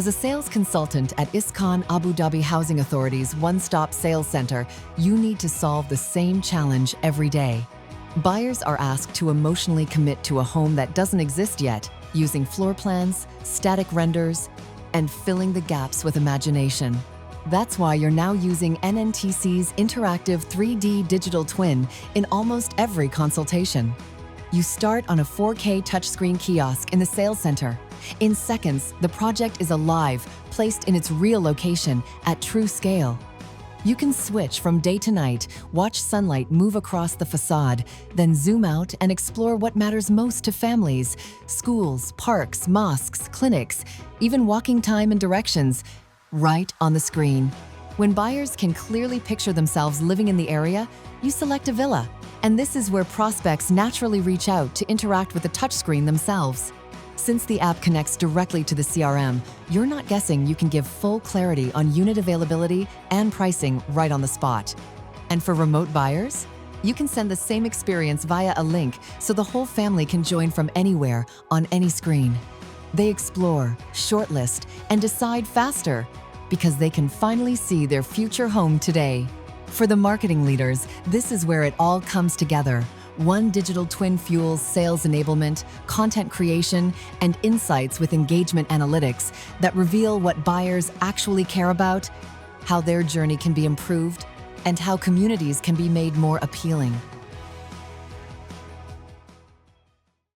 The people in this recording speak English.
As a sales consultant at Iskan Abu Dhabi Housing Authority's one-stop sales center, you need to solve the same challenge every day. Buyers are asked to emotionally commit to a home that doesn't exist yet, using floor plans, static renders, and filling the gaps with imagination. That's why you're now using NNTC's interactive 3D digital twin in almost every consultation. You start on a 4K touchscreen kiosk in the sales center. In seconds, the project is alive, placed in its real location at true scale. You can switch from day to night, watch sunlight move across the façade, then zoom out and explore what matters most to families: schools, parks, mosques, clinics, even walking time and directions, right on the screen. When buyers can clearly picture themselves living in the area, you select a villa. And this is where prospects naturally reach out to interact with the touchscreen themselves. Since the app connects directly to the CRM, you're not guessing. You can give full clarity on unit availability and pricing right on the spot. And for remote buyers, you can send the same experience via a link so the whole family can join from anywhere on any screen. They explore, shortlist, and decide faster because they can finally see their future home today. For the marketing leaders, this is where it all comes together. One digital twin fuels sales enablement, content creation, and insights with engagement analytics that reveal what buyers actually care about, how their journey can be improved, and how communities can be made more appealing.